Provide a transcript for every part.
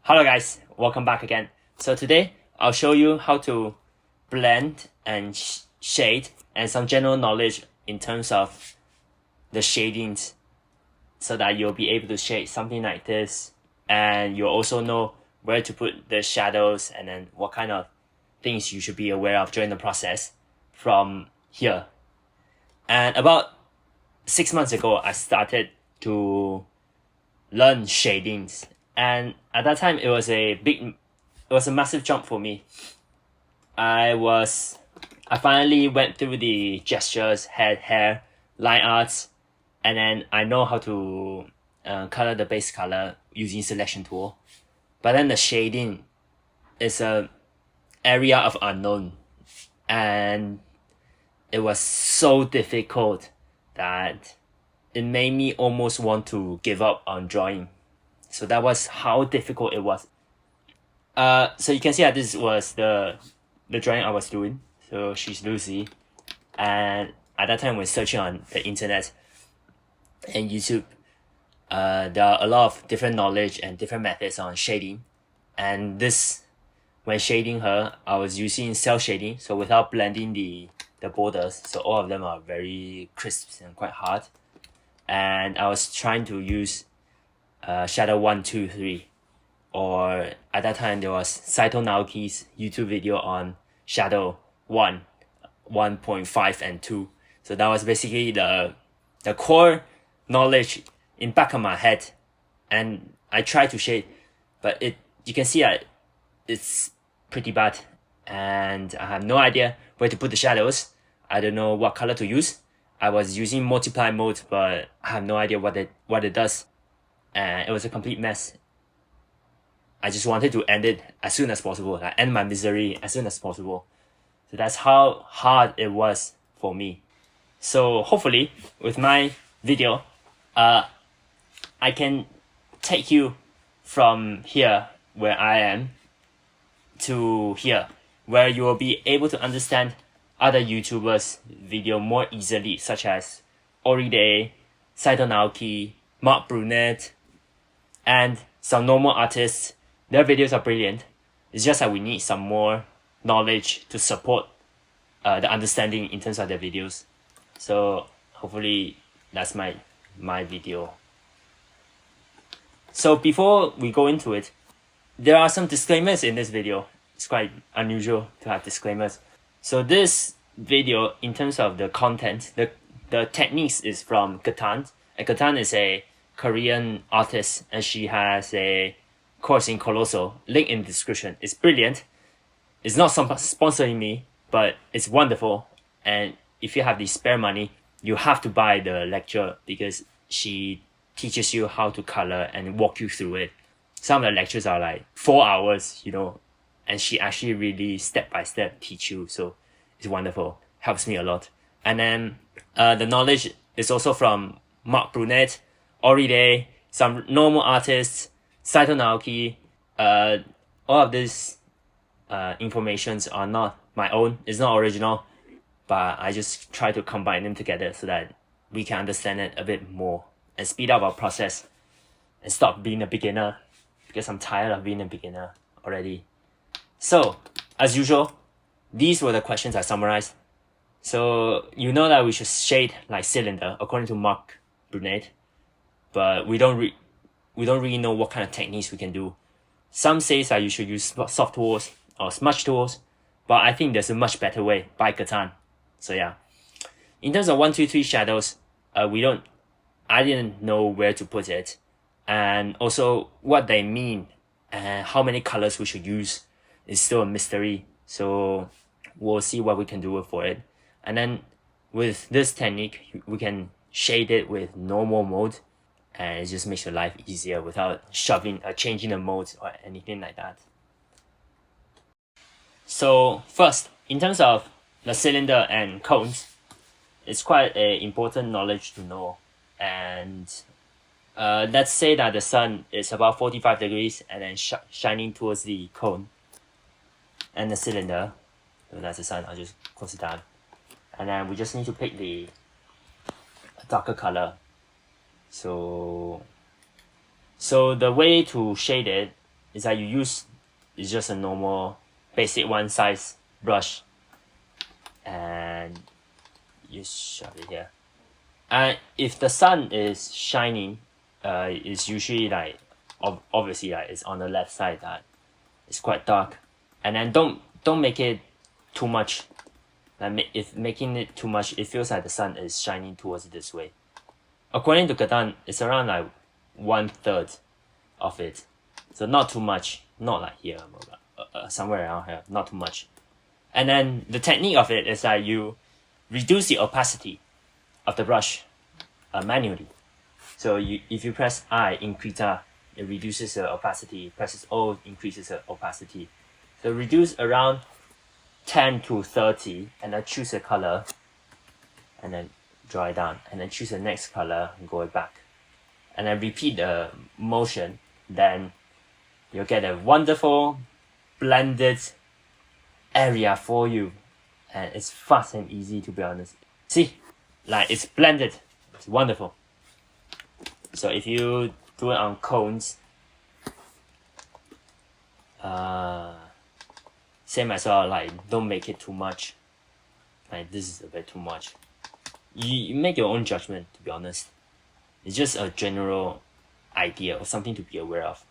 Hello guys, welcome back again. So today I'll show you how to blend and shade and some general knowledge in terms of the shadings so that you'll be able to shade something like this, and you'll also know where to put the shadows and then what kind of things you should be aware of during the process from here. And about 6 months ago, I started to learn shadings, and at that time it was a massive jump for me. I finally went through the gestures, hair, line arts, and then I know how to color the base color using selection tool. But then the shading is a area of unknown, and it was so difficult that it made me almost want to give up on drawing. So that was how difficult it was. So you can see that this was the drawing I was doing. So she's Lucy, and at that time when searching on the internet and YouTube, there are a lot of different knowledge and different methods on shading. And when shading her, I was using cell shading, so without blending the borders, so all of them are very crisp and quite hard. And I was trying to use shadow 1, 2, 3, or at that time there was Saito Naoki's YouTube video on shadow 1, 1.5 and 2. So that was basically the core knowledge in back of my head, and I tried to shade, but you can see that it's pretty bad, and I have no idea where to put the shadows. I don't know what color to use. I was using multiply mode, but I have no idea what it does, and it was a complete mess. I just wanted to end it as soon as possible, like end my misery as soon as possible. So that's how hard it was for me. So hopefully with my video, I can take you from here where I am to here, where you will be able to understand other YouTubers' video more easily, such as Ori Day, Saito Naoki, Mark Brunette, and some normal artists. Their videos are brilliant. It's just that we need some more knowledge to support the understanding in terms of their videos. So hopefully that's my video. So before we go into it, there are some disclaimers in this video. It's quite unusual to have disclaimers. So this video, in terms of the content, the techniques is from Gatan. And Gatan is a Korean artist, and she has a course in Colossal. Link in the description. It's brilliant. It's not sponsoring me, but it's wonderful. And if you have the spare money, you have to buy the lecture, because she teaches you how to color and walk you through it. Some of the lectures are like 4 hours, and she actually really step by step teach you. So it's wonderful. Helps me a lot. And then the knowledge is also from Mark Brunette, Ori Day, some normal artists, Saito Naoki. All of these informations are not my own. It's not original, but I just try to combine them together so that we can understand it a bit more and speed up our process and stop being a beginner, because I'm tired of being a beginner already. So, as usual, these were the questions I summarized. So, you know that we should shade like cylinder, according to Mark Brunette, but we don't really know what kind of techniques we can do. Some say that you should use soft tools or smudge tools, but I think there's a much better way by Gatan. So yeah. In terms of 1, 2, 3 shadows, I didn't know where to put it, and also what they mean and how many colors we should use is still a mystery. So we'll see what we can do for it. And then with this technique, we can shade it with normal mode, and it just makes your life easier without changing the modes or anything like that. So first, in terms of the cylinder and cones, it's quite an important knowledge to know. And let's say that the sun is about 45 degrees and then shining towards the cone and the cylinder. So that's the sun. I'll just close it down. And then we just need to pick the darker color. So the way to shade it is that you use is just a normal basic one size brush, and you shove it here. And if the sun is shining, it's usually like obviously like it's on the left side that it's quite dark, and then don't make it too much. Like if making it too much, it feels like the sun is shining towards it this way. According to Gatan, it's around like 1/3 of it, so not too much, not like here, somewhere around here, not too much. And then the technique of it is that you reduce the opacity of the brush manually. So if you press I in Krita, it reduces the opacity. Presses O, increases the opacity. So reduce around 10 to 30, and then choose a color, and then draw it down, and then choose the next color and go back, and then repeat the motion. Then you'll get a wonderful blended area for you, and it's fast and easy, to be honest. See, like it's blended, it's wonderful. So if you do it on cones, same as well, like don't make it too much. Like this is a bit too much. You make your own judgment, to be honest. It's just a general idea or something to be aware of.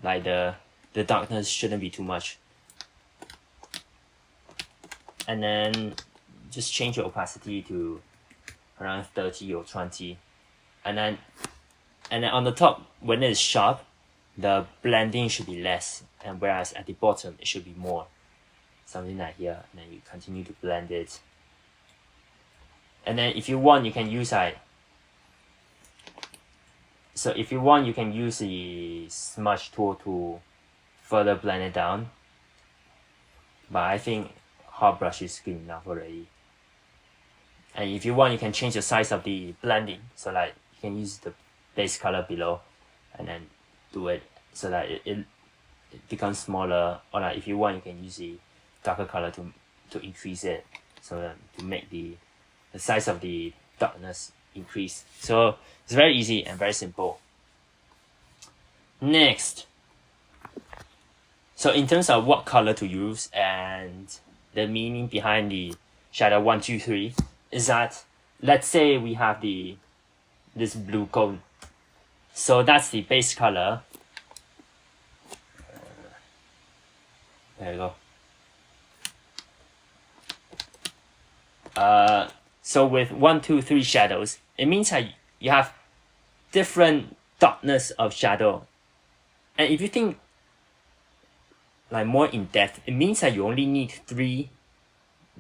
Like the darkness shouldn't be too much. And then just change your opacity to around 30 or 20. And then on the top, when it is sharp, the blending should be less, and whereas at the bottom it should be more. Something like here, and then you continue to blend it. And then if you want, you can use the smudge tool to further blend it down. But I think hot brush is good enough already. And if you want, you can change the size of the blending. So like you can use the base color below, and then do it so that it becomes smaller. Or like if you want, you can use the darker color to increase it, so that to make the size of the darkness increase. So it's very easy and very simple. Next, so in terms of what color to use and the meaning behind the shadow 1, 2, 3 is that, let's say we have this blue cone. So that's the base color. There you go. So with 1, 2, 3 shadows, it means that you have different darkness of shadow. And if you think like more in depth, it means that you only need 3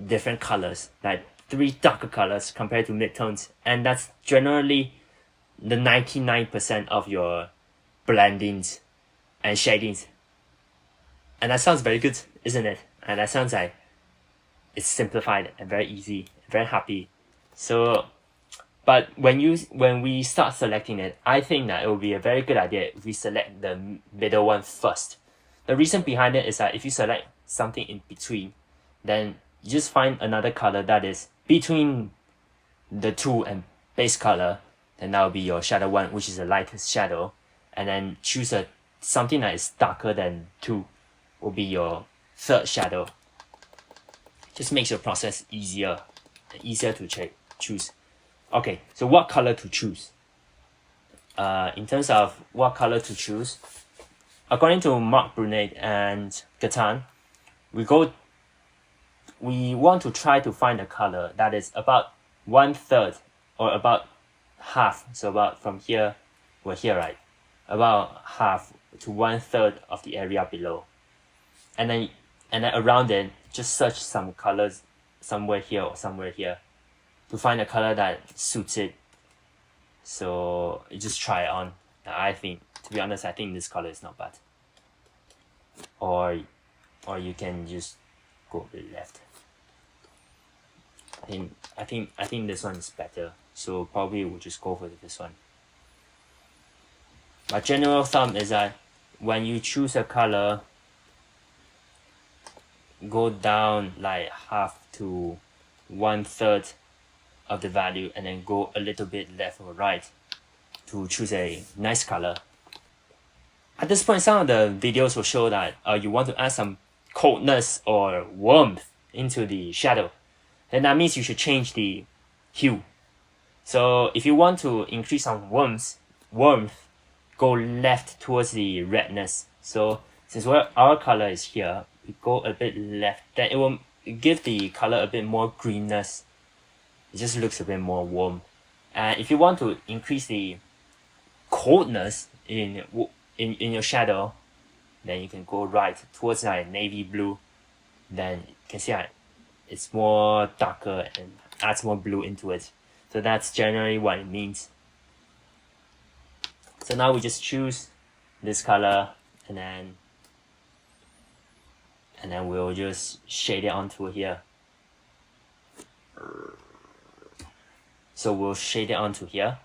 different colors, like 3 darker colors compared to midtones, and that's generally the 99% of your blendings and shadings. And that sounds very good, isn't it? And that sounds like it's simplified and very easy, very happy. So, but when we start selecting it, I think that it will be a very good idea if we select the middle one first. The reason behind it is that if you select something in between, then you just find another color that is between the 2 and base color, then that will be your shadow 1, which is the lightest shadow, and then choose something that is darker than 2 will be your 3rd shadow. Just makes your process easier to choose. Okay, so what color to choose? In terms of what color to choose, according to Mark Brunette and Gatan, we want to try to find a color that is about 1/3 or about half. So about from here, we're here, right? About half to 1/3 of the area below. And then around it, just search some colors somewhere here or somewhere here to find a color that suits it. So you just try it on. I think, to be honest, I think this color is not bad. Or you can just go to the left. I think this one is better. So probably we'll just go for this one. My general thumb is that when you choose a color, go down like half to 1/3 of the value, and then go a little bit left or right to choose a nice color. At this point, some of the videos will show that you want to add some coldness or warmth into the shadow. Then that means you should change the hue. So if you want to increase some warmth, go left towards the redness. So since our color is here, we go a bit left. Then it will give the color a bit more greenness. It just looks a bit more warm. And if you want to increase the coldness in your shadow, then you can go right towards like navy blue. Then you can see that it's more darker and adds more blue into it. So that's generally what it means. So now we just choose this color and then we'll just shade it onto here. So we'll shade it onto here.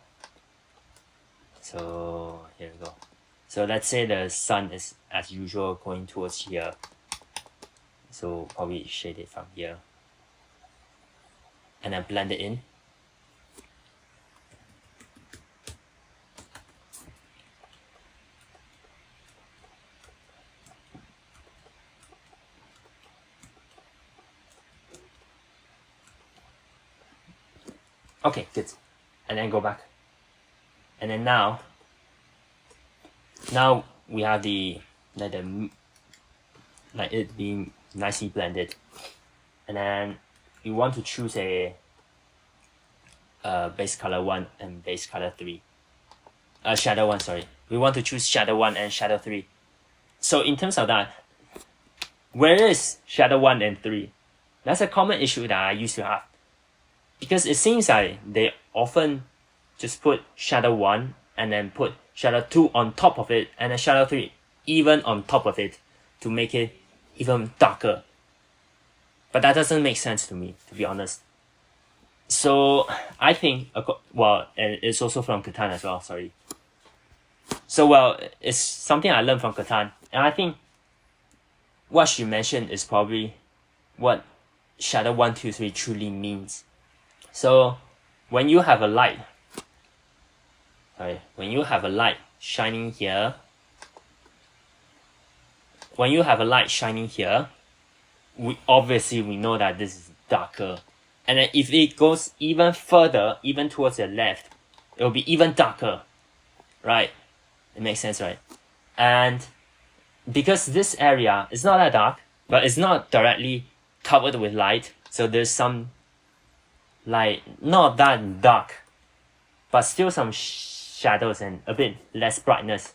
So here we go. So let's say the sun is as usual going towards here. So probably shade it from here. And then blend it in. Okay, good. And then go back. And then now we have like it being nicely blended. And then you want to choose a base color 1 and base color 3. Shadow 1, sorry. We want to choose shadow 1 and shadow 3. So in terms of that, where is shadow 1 and 3? That's a common issue that I used to have. Because it seems like they often just put shadow 1 and then put shadow 2 on top of it and then shadow 3 even on top of it to make it even darker. But that doesn't make sense to me, to be honest. So I think, well, and it's also from Gatan as well, sorry. So well, it's something I learned from Gatan. And I think what she mentioned is probably what shadow 1, 2, 3 truly means. So when you have a light, shining here, we know that this is darker. And then if it goes even further, even towards the left, it will be even darker, right? It makes sense, right? And because this area is not that dark, but it's not directly covered with light, so there's some light, not that dark, but still some shadows and a bit less brightness.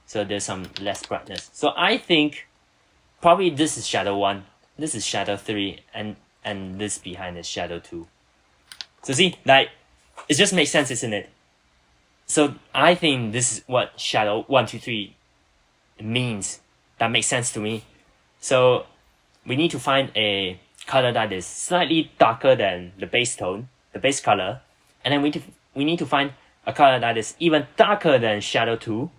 So there's some less brightness. So I think probably this is shadow 1, this is shadow 3, and this behind is shadow 2. So see, like, it just makes sense, isn't it? So I think this is what shadow 1, 2, 3 means. That makes sense to me. So we need to find a color that is slightly darker than the base tone, the base color, and then we need to find a color that is even darker than shadow 2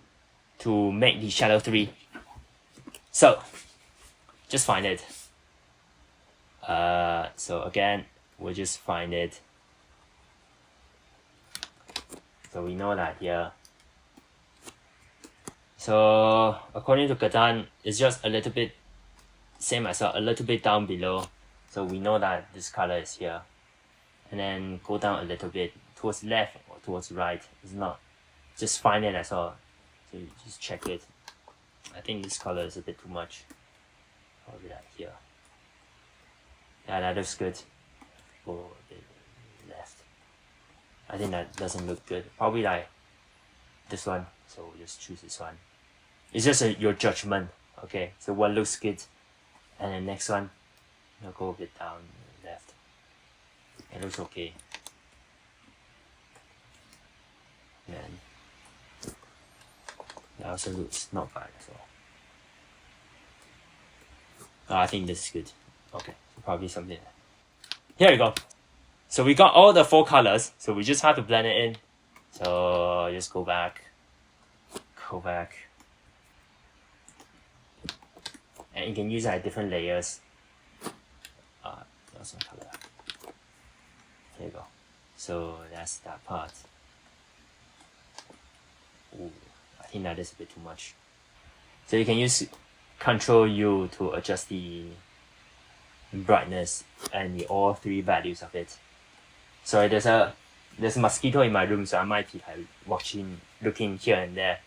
to make the shadow 3. So just find it. So again, we'll just find it. So we know that here. So according to Gatan, it's just a little bit same as a little bit down below. So we know that this color is here. And then go down a little bit towards left or towards right. It's not. Just find it as well. So you just check it. I think this color is a bit too much. Probably like here. Yeah, that looks good. Go a bit left. I think that doesn't look good. Probably like this one. So we'll just choose this one. It's just your judgment. Okay, so what looks good? And then next one, I'll go a bit down left. It looks okay. And that also looks not bad as well. I think this is good. Okay, so probably something. Here we go. So we got all the 4 colors. So we just have to blend it in. So just go back. And you can use like different layers. Some color. There you go. So that's that part. Ooh, I think that is a bit too much. So you can use Control U to adjust the brightness and all three values of it. Sorry, there's a mosquito in my room, so I might be like looking here and there.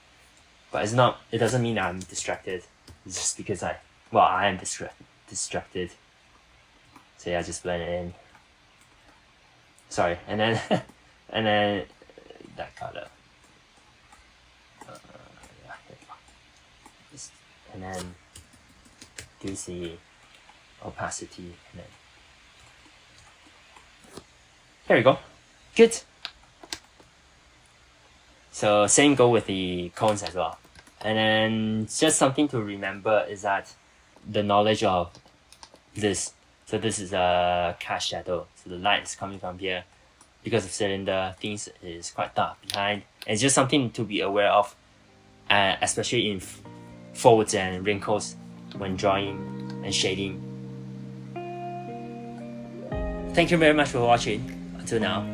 But it's not. It doesn't mean I'm distracted. It's just because I am distracted. So yeah, just blend it in. Sorry, and then and then that color. Yeah, there you go. And then reduce the opacity, and then there we go. Good. So same go with the cones as well. And then just something to remember is that the knowledge of this. So this is a cast shadow. So the light is coming from here. Because of cylinder, things is quite dark behind. And it's just something to be aware of, especially in folds and wrinkles when drawing and shading. Thank you very much for watching until now.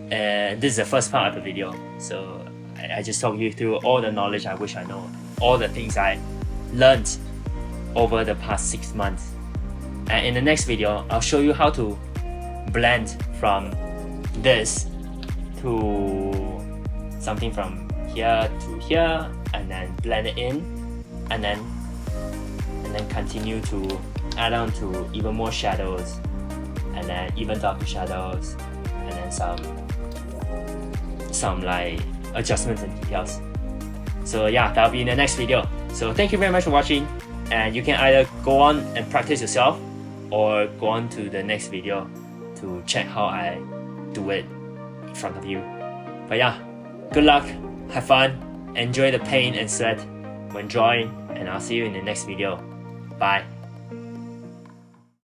This is the first part of the video. So I just talked you through all the knowledge I wish I know, all the things I learned over the past 6 months. And in the next video, I'll show you how to blend from this to something from here to here, and then blend it in, and then continue to add on to even more shadows, and then even darker shadows, and then some like adjustments and details. So yeah, that'll be in the next video. So thank you very much for watching, and you can either go on and practice yourself or go on to the next video to check how I do it in front of you. But yeah, good luck, have fun, enjoy the pain and sweat when drawing, and I'll see you in the next video. Bye.